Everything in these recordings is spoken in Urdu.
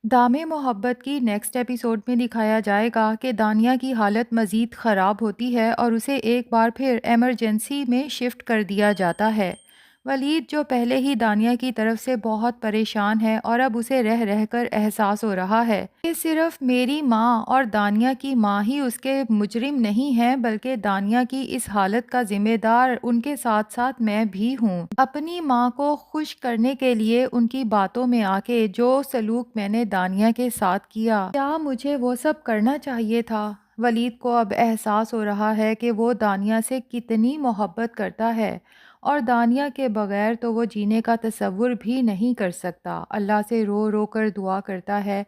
دام محبت کی نیکسٹ ایپیسوڈ میں دکھایا جائے گا کہ دانیہ کی حالت مزید خراب ہوتی ہے اور اسے ایک بار پھر ایمرجنسی میں شفٹ کر دیا جاتا ہے۔ ولید جو پہلے ہی دانیہ کی طرف سے بہت پریشان ہے اور اب اسے رہ رہ کر احساس ہو رہا ہے کہ صرف میری ماں اور دانیہ کی ماں ہی اس کے مجرم نہیں ہیں، بلکہ دانیہ کی اس حالت کا ذمہ دار ان کے ساتھ ساتھ میں بھی ہوں۔ اپنی ماں کو خوش کرنے کے لیے ان کی باتوں میں آ کے جو سلوک میں نے دانیہ کے ساتھ کیا مجھے وہ سب کرنا چاہیے تھا؟ ولید کو اب احساس ہو رہا ہے کہ وہ دانیہ سے کتنی محبت کرتا ہے اور دانیہ کے بغیر تو وہ جینے کا تصور بھی نہیں کر سکتا۔ اللہ سے رو رو کر دعا کرتا ہے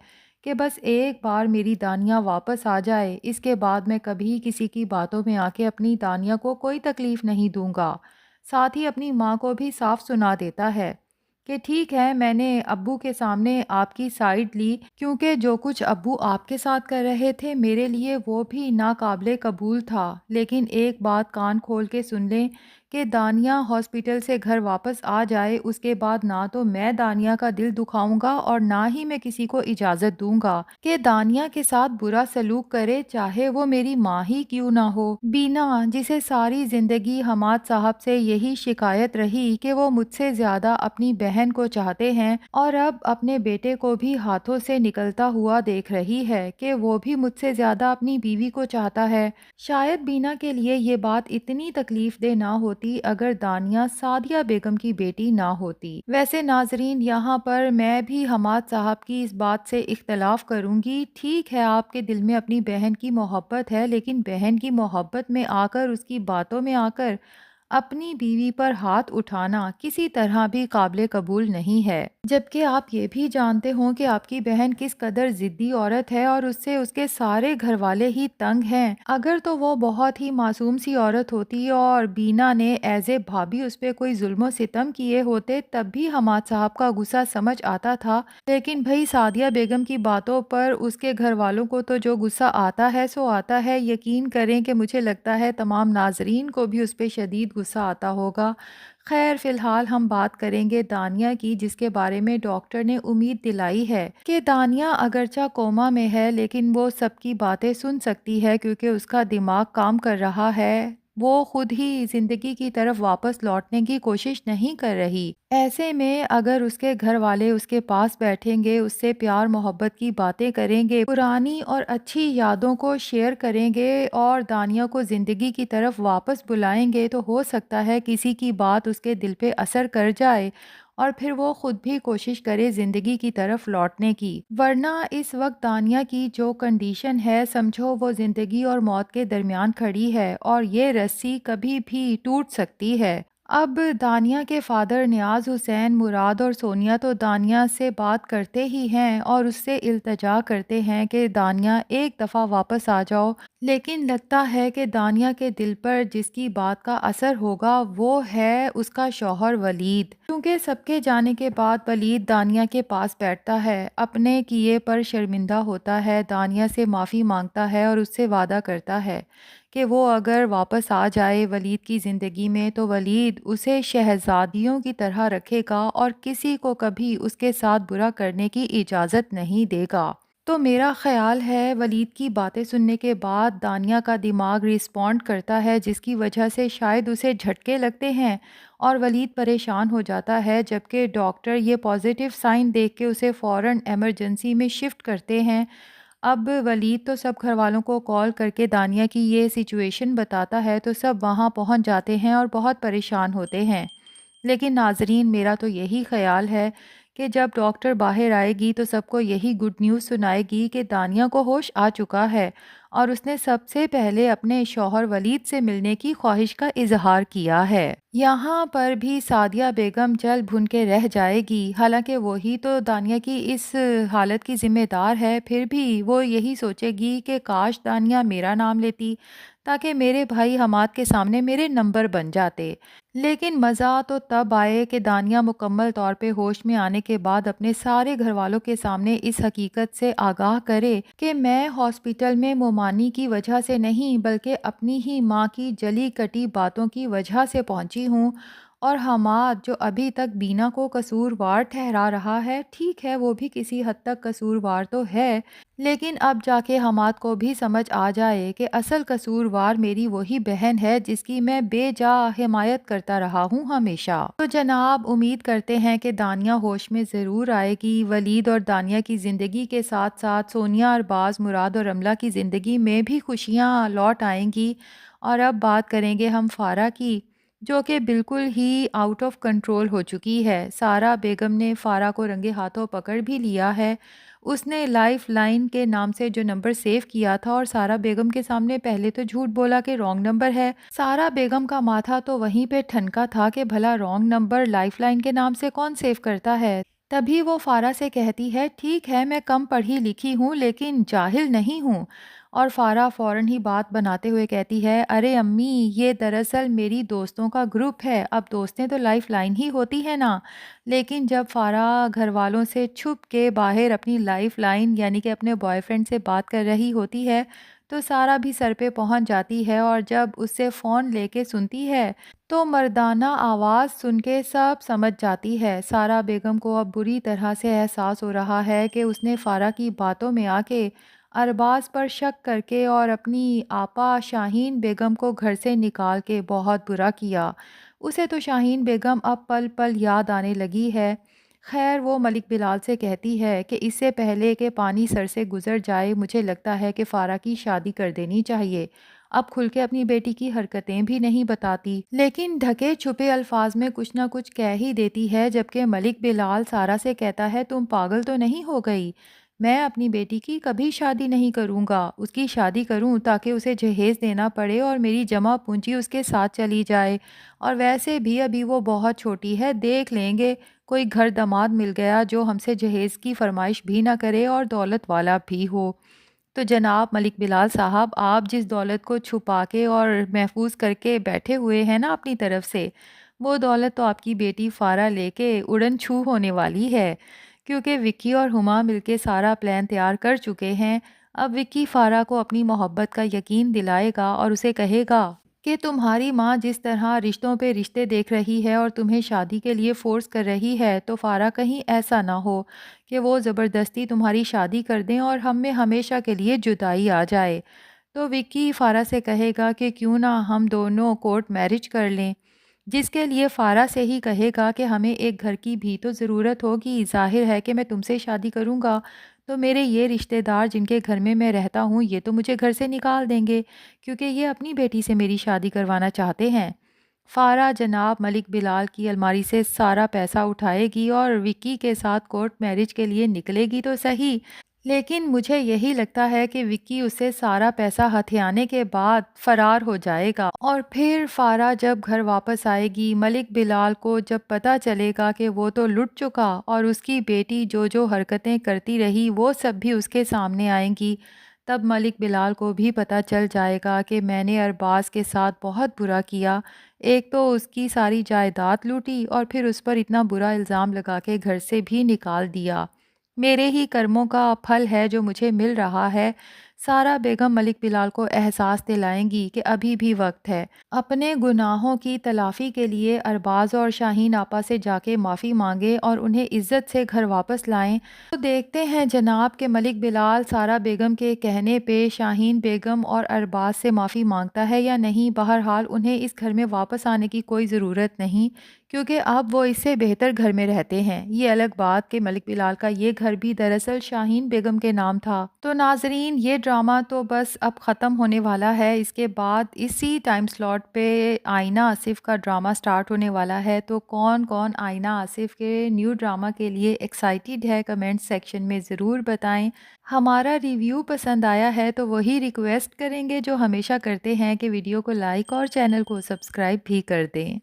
کہ بس ایک بار میری دانیہ واپس آ جائے، اس کے بعد میں کبھی کسی کی باتوں میں آ کے اپنی دانیہ کو کوئی تکلیف نہیں دوں گا۔ ساتھ ہی اپنی ماں کو بھی صاف سنا دیتا ہے کہ ٹھیک ہے، میں نے ابو کے سامنے آپ کی سائیڈ لی، کیونکہ جو کچھ ابو آپ کے ساتھ کر رہے تھے میرے لیے وہ بھی ناقابل قبول تھا، لیکن ایک بات کان کھول کے سن لیں کہ دانیہ ہاسپٹل سے گھر واپس آ جائے، اس کے بعد نہ تو میں دانیہ کا دل دکھاؤں گا اور نہ ہی میں کسی کو اجازت دوں گا کہ دانیہ کے ساتھ برا سلوک کرے، چاہے وہ میری ماں ہی کیوں نہ ہو۔ بینا، جسے ساری زندگی حماد صاحب سے یہی شکایت رہی کہ وہ مجھ سے زیادہ اپنی بہن کو چاہتے ہیں اور اب اپنے بیٹے کو بھی ہاتھوں سے نکلتا ہوا دیکھ رہی ہے کہ وہ بھی مجھ سے زیادہ اپنی بیوی کو چاہتا ہے، شاید بینا کے لیے یہ بات اتنی تکلیف دہ نہ ہوتی اگر دانیہ سعدیہ بیگم کی بیٹی نہ ہوتی۔ ویسے ناظرین، یہاں پر میں بھی حماد صاحب کی اس بات سے اختلاف کروں گی۔ ٹھیک ہے، آپ کے دل میں اپنی بہن کی محبت ہے، لیکن بہن کی محبت میں آ کر، اس کی باتوں میں آ کر اپنی بیوی پر ہاتھ اٹھانا کسی طرح بھی قابل قبول نہیں ہے، جبکہ آپ یہ بھی جانتے ہوں کہ آپ کی بہن کس قدر ضدی عورت ہے اور اس سے اس کے سارے گھر والے ہی تنگ ہیں۔ اگر تو وہ بہت ہی معصوم سی عورت ہوتی اور بینا نے ایز اے بھابھی اس پہ کوئی ظلم و ستم کیے ہوتے تب بھی حماد صاحب کا غصہ سمجھ آتا تھا، لیکن بھئی سعدیہ بیگم کی باتوں پر اس کے گھر والوں کو تو جو غصہ آتا ہے سو آتا ہے۔ یقین کریں کہ مجھے لگتا ہے تمام ناظرین کو بھی اس پہ شدید غصہ آتا ہوگا۔ خیر، فی الحال ہم بات کریں گے دانیہ کی، جس کے بارے میں ڈاکٹر نے امید دلائی ہے کہ دانیہ اگرچہ کوما میں ہے لیکن وہ سب کی باتیں سن سکتی ہے کیونکہ اس کا دماغ کام کر رہا ہے، وہ خود ہی زندگی کی طرف واپس لوٹنے کی کوشش نہیں کر رہی۔ ایسے میں اگر اس کے گھر والے اس کے پاس بیٹھیں گے، اس سے پیار محبت کی باتیں کریں گے، پرانی اور اچھی یادوں کو شیئر کریں گے اور دانیہ کو زندگی کی طرف واپس بلائیں گے، تو ہو سکتا ہے کسی کی بات اس کے دل پہ اثر کر جائے اور پھر وہ خود بھی کوشش کرے زندگی کی طرف لوٹنے کی۔ ورنہ اس وقت دانیہ کی جو کنڈیشن ہے، سمجھو وہ زندگی اور موت کے درمیان کھڑی ہے اور یہ رسی کبھی بھی ٹوٹ سکتی ہے۔ اب دانیہ کے فادر نیاز حسین، مراد اور سونیا تو دانیہ سے بات کرتے ہی ہیں اور اس سے التجا کرتے ہیں کہ دانیہ ایک دفعہ واپس آ جاؤ، لیکن لگتا ہے کہ دانیہ کے دل پر جس کی بات کا اثر ہوگا وہ ہے اس کا شوہر ولید، کیونکہ سب کے جانے کے بعد ولید دانیہ کے پاس بیٹھتا ہے، اپنے کیے پر شرمندہ ہوتا ہے، دانیہ سے معافی مانگتا ہے اور اس سے وعدہ کرتا ہے کہ وہ اگر واپس آ جائے ولید کی زندگی میں تو ولید اسے شہزادیوں کی طرح رکھے گا اور کسی کو کبھی اس کے ساتھ برا کرنے کی اجازت نہیں دے گا۔ تو میرا خیال ہے ولید کی باتیں سننے کے بعد دانیہ کا دماغ ریسپونڈ کرتا ہے، جس کی وجہ سے شاید اسے جھٹکے لگتے ہیں اور ولید پریشان ہو جاتا ہے، جبکہ ڈاکٹر یہ پازیٹیو سائن دیکھ کے اسے فوراً ایمرجنسی میں شفٹ کرتے ہیں۔ اب ولید تو سب گھر والوں کو کال کر کے دانیہ کی یہ سچویشن بتاتا ہے تو سب وہاں پہنچ جاتے ہیں اور بہت پریشان ہوتے ہیں، لیکن ناظرین میرا تو یہی خیال ہے کہ جب ڈاکٹر باہر آئے گی تو سب کو یہی گڈ نیوز سنائے گی کہ دانیہ کو ہوش آ چکا ہے اور اس نے سب سے پہلے اپنے شوہر ولید سے ملنے کی خواہش کا اظہار کیا ہے۔ یہاں پر بھی سعدیہ بیگم جل بھن کے رہ جائے گی، حالانکہ وہی تو دانیہ کی اس حالت کی ذمہ دار ہے، پھر بھی وہ یہی سوچے گی کہ کاش دانیہ میرا نام لیتی تاکہ میرے بھائی حماد کے سامنے میرے نمبر بن جاتے۔ لیکن مزہ تو تب آئے کہ دانیہ مکمل طور پہ ہوش میں آنے کے بعد اپنے سارے گھر والوں کے سامنے اس حقیقت سے آگاہ کرے کہ میں ہاسپٹل میں مومانی کی وجہ سے نہیں بلکہ اپنی ہی ماں کی جلی کٹی باتوں کی وجہ سے پہنچی ہوں اور حماد جو ابھی تک بینا کو قصوروار ٹھہرا رہا ہے، ٹھیک ہے وہ بھی کسی حد تک قصوروار تو ہے، لیکن اب جا کے حماد کو بھی سمجھ آ جائے کہ اصل قصوروار میری وہی بہن ہے جس کی میں بے جا حمایت کرتا رہا ہوں ہمیشہ۔ تو جناب امید کرتے ہیں کہ دانیہ ہوش میں ضرور آئے گی، ولید اور دانیہ کی زندگی کے ساتھ ساتھ سونیا، ارباز، مراد اور رملہ کی زندگی میں بھی خوشیاں لوٹ آئیں گی۔ اور اب بات کریں گے ہم فارا کی، جو کہ بالکل ہی آؤٹ آف کنٹرول ہو چکی ہے۔ سارا بیگم نے فارا کو رنگے ہاتھوں پکڑ بھی لیا ہے۔ اس نے لائف لائن کے نام سے جو نمبر سیو کیا تھا اور سارا بیگم کے سامنے پہلے تو جھوٹ بولا کہ رانگ نمبر ہے۔ سارا بیگم کا ماتھا تو وہیں پہ ٹھنکا تھا کہ بھلا رانگ نمبر لائف لائن کے نام سے کون سیو کرتا ہے۔ تبھی وہ فارا سے کہتی ہے ٹھیک ہے میں کم پڑھی لکھی ہوں لیکن جاہل نہیں ہوں، اور فارا فوراً ہی بات بناتے ہوئے کہتی ہے ارے امی یہ دراصل میری دوستوں کا گروپ ہے، اب دوستیں تو لائف لائن ہی ہوتی ہے نا۔ لیکن جب فارا گھر والوں سے چھپ کے باہر اپنی لائف لائن یعنی کہ اپنے بوائے فرینڈ سے بات کر رہی ہوتی ہے تو سارا بھی سر پہ پہنچ جاتی ہے، اور جب اس سے فون لے کے سنتی ہے تو مردانہ آواز سن کے سب سمجھ جاتی ہے۔ سارا بیگم کو اب بری طرح سے احساس ہو رہا ہے کہ اس نے فارا کی باتوں میں آ کے ارباز پر شک کر کے اور اپنی آپا شاہین بیگم کو گھر سے نکال کے بہت برا کیا۔ اسے تو شاہین بیگم اب پل پل یاد آنے لگی ہے۔ خیر وہ ملک بلال سے کہتی ہے کہ اس سے پہلے کہ پانی سر سے گزر جائے مجھے لگتا ہے کہ فارا کی شادی کر دینی چاہیے۔ اب کھل کے اپنی بیٹی کی حرکتیں بھی نہیں بتاتی، لیکن ڈھکے چھپے الفاظ میں کچھ نہ کچھ کہہ ہی دیتی ہے، جبکہ ملک بلال سارا سے کہتا ہے تم پاگل تو نہیں ہو گئی، میں اپنی بیٹی کی کبھی شادی نہیں کروں گا، اس کی شادی کروں تاکہ اسے جہیز دینا پڑے اور میری جمع پونجی اس کے ساتھ چلی جائے، اور ویسے بھی ابھی وہ بہت چھوٹی ہے، دیکھ لیں گے کوئی گھر داماد مل گیا جو ہم سے جہیز کی فرمائش بھی نہ کرے اور دولت والا بھی ہو۔ تو جناب ملک بلال صاحب آپ جس دولت کو چھپا کے اور محفوظ کر کے بیٹھے ہوئے ہیں نا اپنی طرف سے، وہ دولت تو آپ کی بیٹی فارا لے کے اڑن چھو ہونے والی ہے، کیونکہ وکی اور ہما مل کے سارا پلان تیار کر چکے ہیں۔ اب وکی فارا کو اپنی محبت کا یقین دلائے گا اور اسے کہے گا کہ تمہاری ماں جس طرح رشتوں پہ رشتے دیکھ رہی ہے اور تمہیں شادی کے لیے فورس کر رہی ہے، تو فارا کہیں ایسا نہ ہو کہ وہ زبردستی تمہاری شادی کر دیں اور ہم میں ہمیشہ کے لیے جدائی آ جائے۔ تو وکی فارا سے کہے گا کہ کیوں نہ ہم دونوں کورٹ میرج کر لیں، جس کے لیے فارا سے ہی کہے گا کہ ہمیں ایک گھر کی بھی تو ضرورت ہوگی، ظاہر ہے کہ میں تم سے شادی کروں گا تو میرے یہ رشتہ دار جن کے گھر میں رہتا ہوں یہ تو مجھے گھر سے نکال دیں گے، کیونکہ یہ اپنی بیٹی سے میری شادی کروانا چاہتے ہیں۔ فارا جناب ملک بلال کی الماری سے سارا پیسہ اٹھائے گی اور وکی کے ساتھ کورٹ میرج کے لیے نکلے گی تو صحیح، لیکن مجھے یہی لگتا ہے کہ وکی اسے سارا پیسہ ہتھیانے کے بعد فرار ہو جائے گا، اور پھر فارا جب گھر واپس آئے گی ملک بلال کو جب پتہ چلے گا کہ وہ تو لٹ چکا اور اس کی بیٹی جو حرکتیں کرتی رہی وہ سب بھی اس کے سامنے آئیں گی، تب ملک بلال کو بھی پتہ چل جائے گا کہ میں نے ارباز کے ساتھ بہت برا کیا، ایک تو اس کی ساری جائیداد لوٹی اور پھر اس پر اتنا برا الزام لگا کے گھر سے بھی نکال دیا، میرے ہی کرموں کا پھل ہے جو مجھے مل رہا ہے۔ سارا بیگم ملک بلال کو احساس دلائیں گی کہ ابھی بھی وقت ہے، اپنے گناہوں کی تلافی کے لیے ارباز اور شاہین آپا سے جا کے معافی مانگے اور انہیں عزت سے گھر واپس لائیں۔ تو دیکھتے ہیں جناب کہ ملک بلال سارا بیگم کے کہنے پہ شاہین بیگم اور ارباز سے معافی مانگتا ہے یا نہیں۔ بہرحال انہیں اس گھر میں واپس آنے کی کوئی ضرورت نہیں، کیونکہ اب وہ اس سے بہتر گھر میں رہتے ہیں۔ یہ الگ بات کہ ملک بلال کا یہ گھر بھی دراصل شاہین بیگم کے نام تھا۔ تو ناظرین یہ ڈرامہ تو بس اب ختم ہونے والا ہے، اس کے بعد اسی ٹائم سلاٹ پہ آئینہ آصف کا ڈرامہ سٹارٹ ہونے والا ہے۔ تو کون کون آئینہ آصف کے نیو ڈرامہ کے لیے ایکسائٹیڈ ہے کمنٹ سیکشن میں ضرور بتائیں۔ ہمارا ریویو پسند آیا ہے تو وہی ریکویسٹ کریں گے جو ہمیشہ کرتے ہیں کہ ویڈیو کو لائک اور چینل کو سبسکرائب بھی کر دیں۔